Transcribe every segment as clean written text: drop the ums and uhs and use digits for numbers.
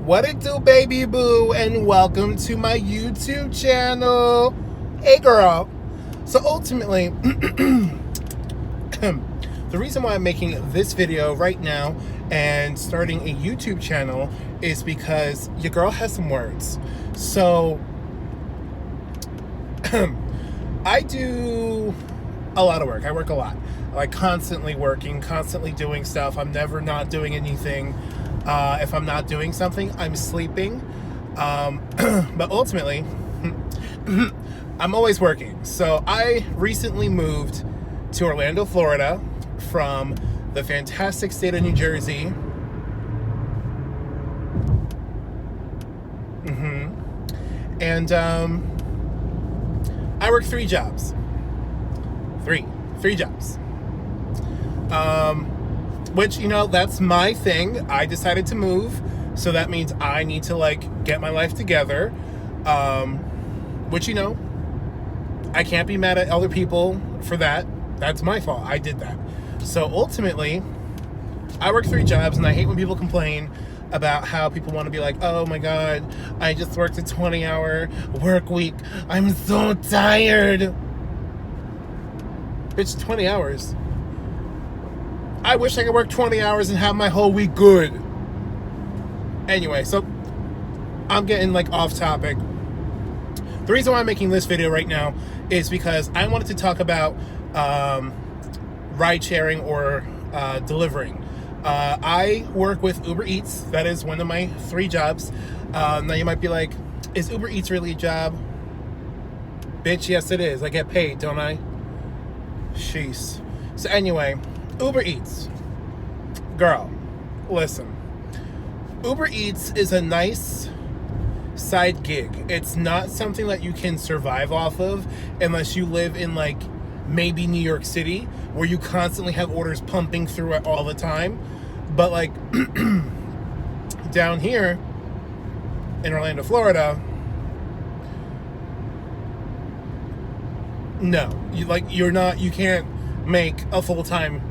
What it do, baby boo, and welcome to my YouTube channel. Hey girl. So ultimately, the reason why I'm making this video right now and starting a YouTube channel is because your girl has some words. So I do a lot of work. I work a lot. Like constantly working, constantly doing stuff. I'm never not doing anything. If I'm not doing something, I'm sleeping. But ultimately, I'm always working. So I recently moved to Orlando, Florida from the fantastic state of New Jersey. And I work three jobs. Three jobs. Which, you know, that's my thing. I decided to move, so that means I need to, like, get my life together. Which, you know, I can't be mad at other people for that. That's my fault. I did that. So ultimately, I work three jobs, and I hate when people complain about how people want to be like, oh my God, I just worked a 20-hour work week. I'm so tired. Bitch, 20 hours. I wish I could work 20 hours and have my whole week good. Anyway, so I'm getting like off topic. The reason why I'm making this video right now is because I wanted to talk about ride sharing or delivering. I work with Uber Eats. That is one of my three jobs. Now you might be like, is Uber Eats really a job? Bitch, yes it is. I get paid, don't I? Sheesh. So anyway, Uber Eats. Girl, listen. Uber Eats is a nice side gig. It's not something that you can survive off of unless you live in, like, maybe New York City, where you constantly have orders pumping through it all the time. But, like, down here in Orlando, Florida, no. You can't make a full-time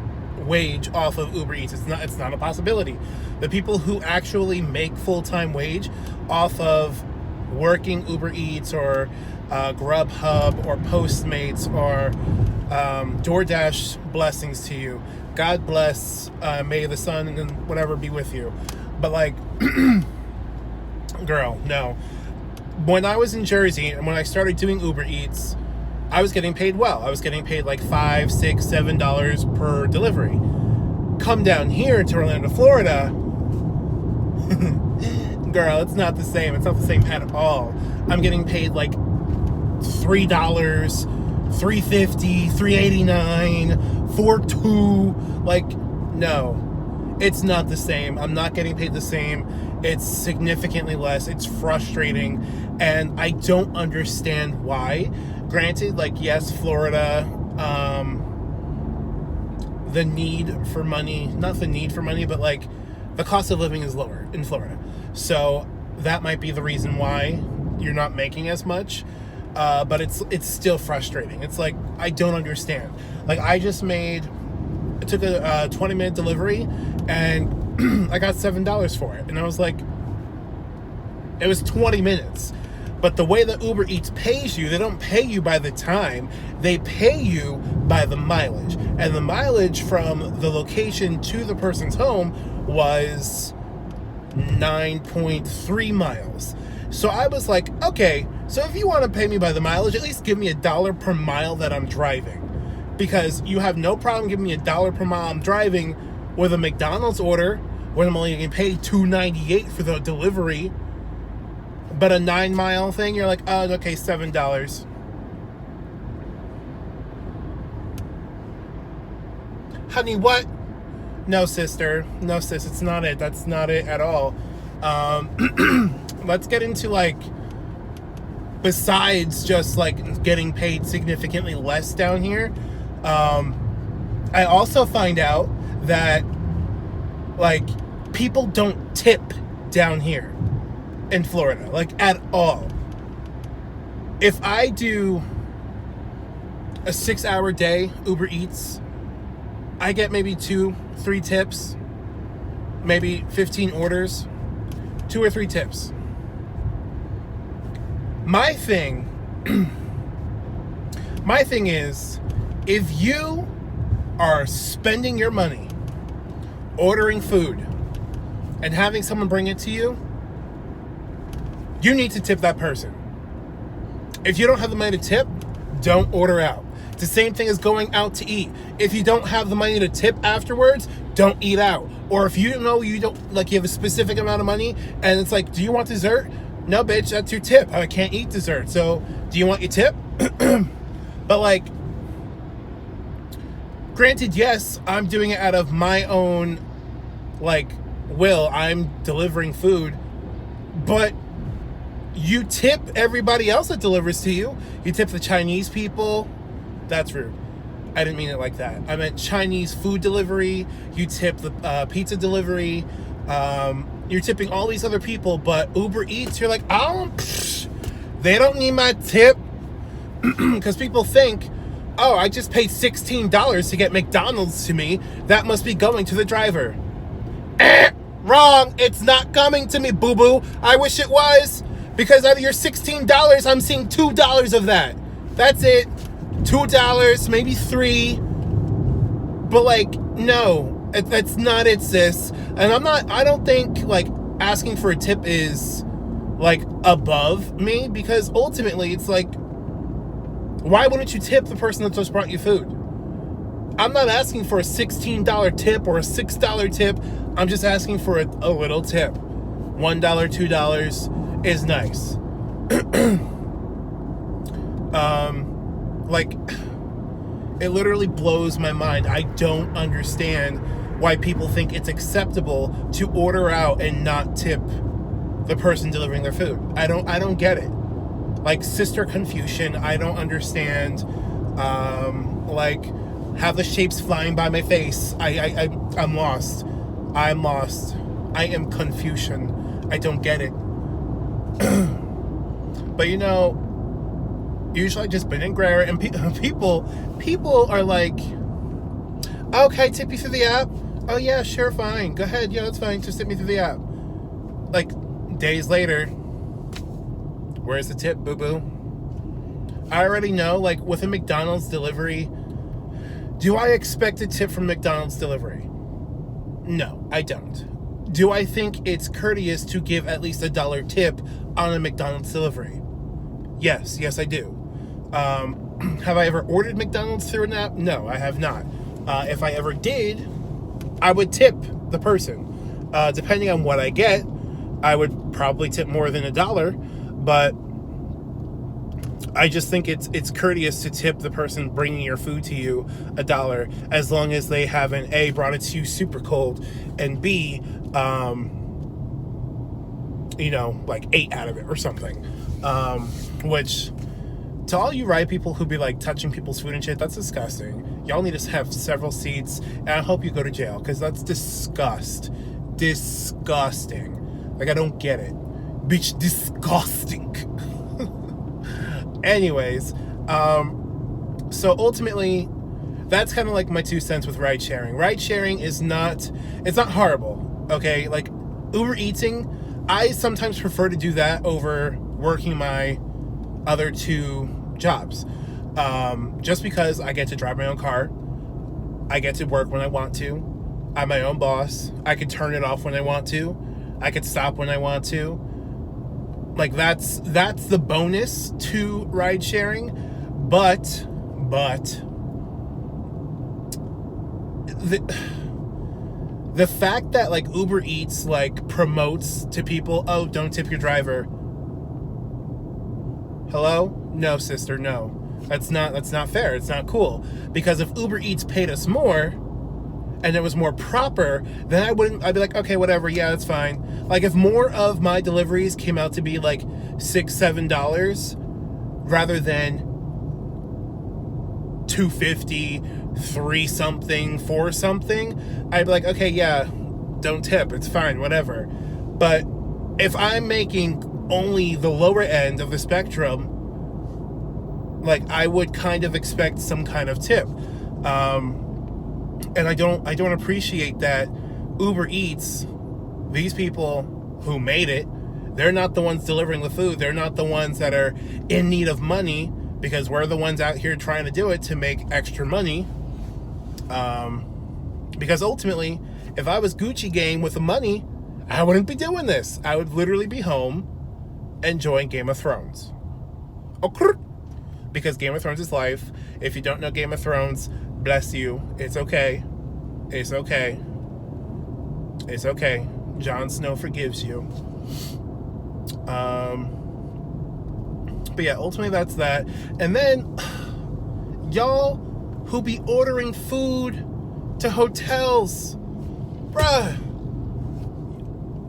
wage off of Uber Eats. It's not a possibility. The people who actually make full-time wage off of working Uber Eats or Grubhub or Postmates or DoorDash, blessings to you. God bless. May the sun and whatever be with you. But like, girl, no. When I was in Jersey and when I started doing Uber Eats, I was getting paid well. I was getting paid like $5, $6, $7 per delivery. Come down here to Orlando, Florida, girl, it's not the same. It's not the same at all. I'm getting paid like $3, $3.50, $3.89, $4.2. Like, no, it's not the same. I'm not getting paid the same. It's significantly less. It's frustrating, and I don't understand why. Granted, like, yes, Florida, the need for money, not the need for money, but like the cost of living is lower in Florida. So that might be the reason why you're not making as much. But it's still frustrating. It's like, I don't understand. Like, I took a 20-minute delivery and I got $7 for it. And I was like, it was 20 minutes. But the way that Uber Eats pays you, they don't pay you by the time. They pay you by the mileage. And the mileage from the location to the person's home was 9.3 miles. So I was like, okay, so if you want to pay me by the mileage, at least give me $1 per mile that I'm driving. Because you have no problem giving me $1 per mile I'm driving with a McDonald's order when I'm only getting paid $2.98 for the delivery. But a 9-mile thing, you're like, oh, okay, $7. Honey, what? No, sister. No, sis, it's not it. That's not it at all. Let's get into, like, besides just, like, getting paid significantly less down here, I also find out that, like, people don't tip down here in Florida, like, at all. If I do a 6-hour day Uber Eats, I get maybe 2-3 tips, maybe 15 orders. 2 or 3 tips. My thing is, if you are spending your money ordering food and having someone bring it to you, you need to tip that person. If you don't have the money to tip, don't order out. It's the same thing as going out to eat. If you don't have the money to tip afterwards, don't eat out. Or if you know you don't, like, you have a specific amount of money and it's like, do you want dessert? No, bitch, that's your tip. I can't eat dessert. So, do you want your tip? But, like, granted, yes, I'm doing it out of my own, like, will. I'm delivering food. But you tip everybody else that delivers to you. You tip the Chinese people. That's rude. I didn't mean it like that. I meant Chinese food delivery. You tip the pizza delivery. You're tipping all these other people, but Uber Eats, you're like, they don't need my tip. Because people think, oh, I just paid $16 to get McDonald's to me. That must be going to the driver. Wrong. It's not coming to me, boo-boo. I wish it was. Because out of your $16, I'm seeing $2 of that. That's it. $2, maybe $3. But, like, no. That's not it, sis. And I don't think, like, asking for a tip is, like, above me. Because ultimately, it's like, why wouldn't you tip the person that just brought you food? I'm not asking for a $16 tip or a $6 tip. I'm just asking for a little tip. $1, $2 is nice. Like, it literally blows my mind. I don't understand why people think it's acceptable to order out and not tip the person delivering their food. I don't get it. Like, Sister Confucian, I don't understand. Like, have the shapes flying by my face. I'm lost. I'm lost. I am Confucian. I don't get it. But, you know, usually I just Ben and Grare, and people are like, okay, tip you through the app. Oh yeah, sure, fine, go ahead, yeah, that's fine, just tip me through the app. Like, days later, where's the tip, boo-boo? I already know, like, with a McDonald's delivery, do I expect a tip from McDonald's delivery? No, I don't. Do I think it's courteous to give at least $1 tip on a McDonald's delivery? Yes, I do. Have I ever ordered McDonald's through an app? No, I have not. If I ever did, I would tip the person. Depending on what I get, I would probably tip more than $1, but I just think it's courteous to tip the person bringing your food to you $1, as long as they haven't A, brought it to you super cold, and B, like ate out of it or something. Which, to all you Ride people who be like touching people's food and shit, that's disgusting. Y'all need to have several seats, and I hope you go to jail, because that's disgusting. Like, I don't get it. Bitch, disgusting. Anyways, so ultimately, that's kind of like my 2 cents with ride sharing. Ride sharing is not horrible, okay? Like, Uber Eating, I sometimes prefer to do that over working my other 2 jobs. Just because I get to drive my own car, I get to work when I want to, I'm my own boss, I could turn it off when I want to, I could stop when I want to. Like, that's the bonus to ride sharing, but the fact that, like, Uber Eats, like, promotes to people, oh, don't tip your driver. Hello? No, sister, no. That's not fair. It's not cool. Because if Uber Eats paid us more and it was more proper, then I'd be like, okay, whatever, yeah, that's fine. Like, if more of my deliveries came out to be like $6-7 rather than $2.50, $3 something, $4 something, I'd be like, okay, yeah, don't tip, it's fine, whatever. But if I'm making only the lower end of the spectrum, like, I would kind of expect some kind of tip. And I don't appreciate that Uber Eats, these people who made it. They're not the ones delivering the food. They're not the ones that are in need of money, because we're the ones out here trying to do it to make extra money. Because ultimately, if I was Gucci Gang with the money, I wouldn't be doing this. I would literally be home enjoying Game of Thrones. Because Game of Thrones is life. If you don't know Game of Thrones, bless you. It's okay. It's okay. It's okay. Jon Snow forgives you. But yeah, ultimately that's that. And then y'all who be ordering food to hotels, bruh,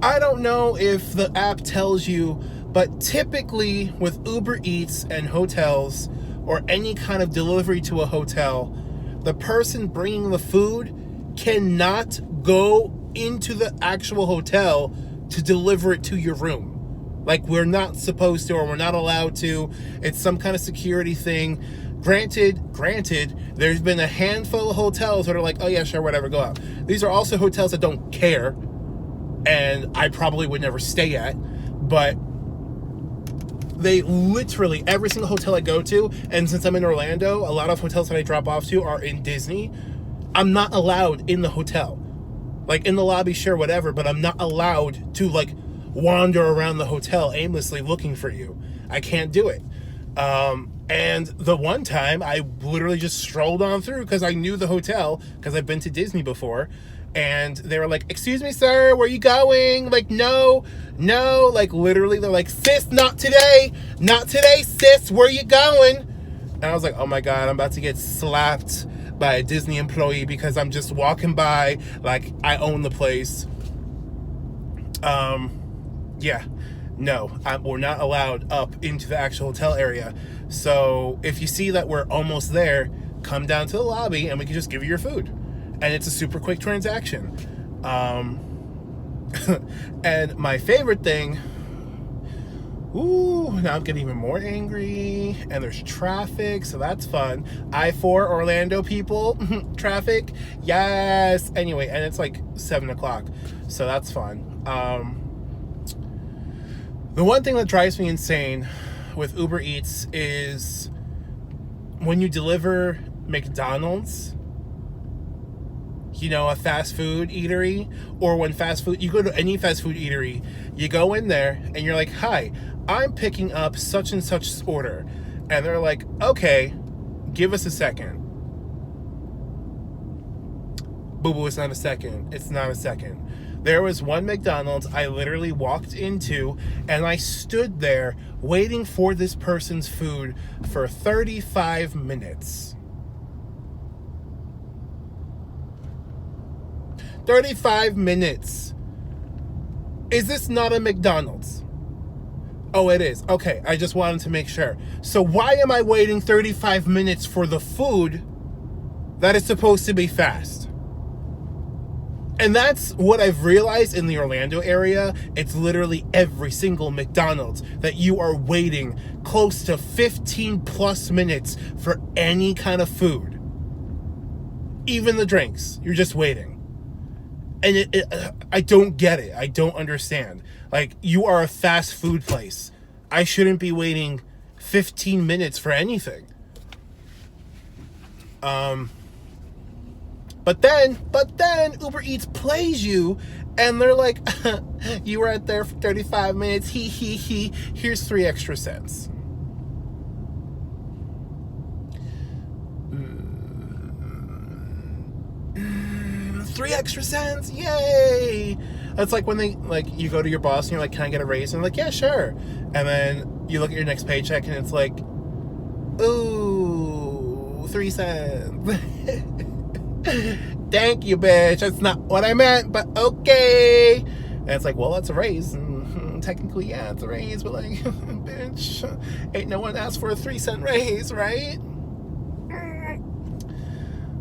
I don't know if the app tells you, but typically with Uber Eats and hotels, or any kind of delivery to a hotel, the person bringing the food cannot go into the actual hotel to deliver it to your room. Like, we're not supposed to, or we're not allowed to. It's some kind of security thing. Granted, there's been a handful of hotels that are like, oh yeah, sure, whatever, go out. These are also hotels that don't care, and I probably would never stay at, but they literally, every single hotel I go to, and since I'm in Orlando, a lot of hotels that I drop off to are in Disney, I'm not allowed in the hotel. Like, in the lobby, sure, whatever, but I'm not allowed to, like, wander around the hotel aimlessly looking for you. I can't do it. And the one time, I literally just strolled on through because I knew the hotel, because I've been to Disney before, and they were like, excuse me, sir, where are you going? Like, no, like, literally, they're like, sis, not today, sis, where are you going? And I was like, oh my God, I'm about to get slapped by a Disney employee because I'm just walking by like I own the place. Yeah, no, we're not allowed up into the actual hotel area. So if you see that we're almost there, come down to the lobby and we can just give you your food. And it's a super quick transaction. And my favorite thing, now I'm getting even more angry, and there's traffic, so that's fun. I-4 Orlando people, traffic, yes. Anyway, and it's like 7 o'clock, so that's fun. The one thing that drives me insane with Uber Eats is when you deliver McDonald's, you know, a fast food eatery, or when you go to any fast food eatery, you go in there and you're like, hi, I'm picking up such and such order. And they're like, okay, give us a second. Boo-boo, it's not a second. It's not a second. There was one McDonald's I literally walked into, and I stood there waiting for this person's food for 35 minutes. 35 minutes. Is this not a McDonald's? Oh, it is. Okay, I just wanted to make sure. So why am I waiting 35 minutes for the food that is supposed to be fast? And that's what I've realized in the Orlando area. It's literally every single McDonald's that you are waiting close to 15 plus minutes for any kind of food. Even the drinks, you're just waiting. And I don't get it. I don't understand. Like, you are a fast food place. I shouldn't be waiting 15 minutes for anything. But then Uber Eats plays you, and they're like, you were out there for 35 minutes, he, here's 3 extra cents. 3 extra cents, yay! That's like when they, like, you go to your boss and you're like, can I get a raise? And they're like, yeah, sure. And then you look at your next paycheck and it's like, ooh, 3 cents. Thank you, bitch. That's not what I meant, but okay. And it's like, well, that's a raise. And technically, yeah, it's a raise, but like, bitch, ain't no one asked for a 3 cent raise, right?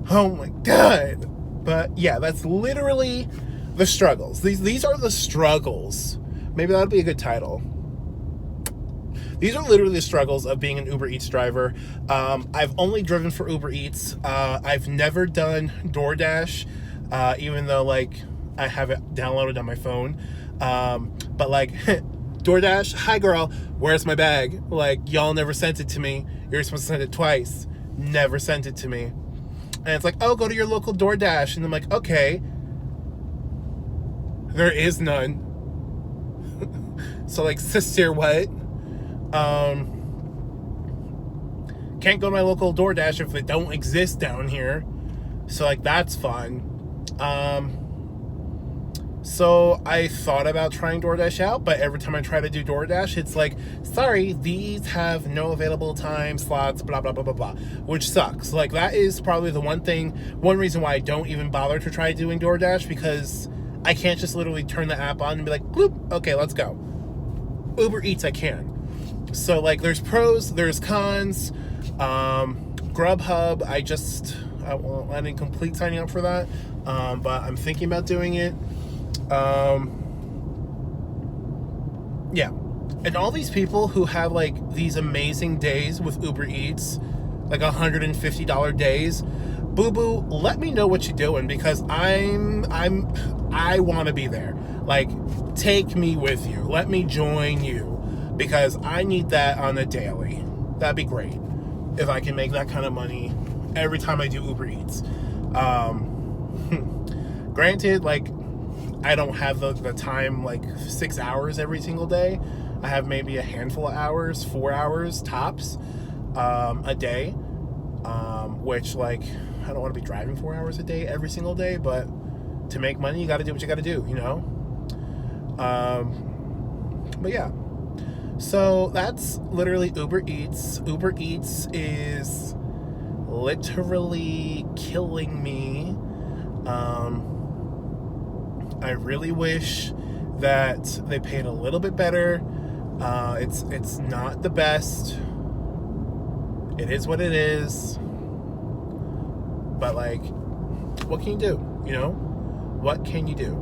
Oh my God. But yeah, that's literally the struggles. These are the struggles. Maybe that would be a good title. These are literally the struggles of being an Uber Eats driver. I've only driven for Uber Eats. I've never done DoorDash, even though, like, I have it downloaded on my phone. But like, DoorDash, hi girl, where's my bag? Like, y'all never sent it to me. You're supposed to send it twice. Never sent it to me. And it's like, oh, go to your local DoorDash. And I'm like, okay. There is none. So like, sister, what? Can't go to my local DoorDash if they don't exist down here. So like, that's fun. So I thought about trying DoorDash out, but every time I try to do DoorDash, it's like, sorry, these have no available time slots, blah, blah, blah, blah, blah, which sucks. Like, that is probably the one reason why I don't even bother to try doing DoorDash, because I can't just literally turn the app on and be like, bloop, okay, let's go. Uber Eats, I can. So, like, there's pros, there's cons. Grubhub, I didn't complete signing up for that, but I'm thinking about doing it. Yeah. And all these people who have like these amazing days with Uber Eats, like $150 days, boo boo, let me know what you're doing, because I want to be there. Like, take me with you. Let me join you, because I need that on a daily. That'd be great if I can make that kind of money every time I do Uber Eats. Granted, like, I don't have the time, like 6 hours every single day. I have maybe a handful of hours, 4 hours tops, a day, which, like, I don't want to be driving 4 hours a day every single day, but to make money, you got to do what you got to do, you know? But yeah, so that's literally Uber Eats. Uber Eats is literally killing me. I really wish that they paid a little bit better. It's not the best. It is what it is. But like, what can you do? You know? What can you do?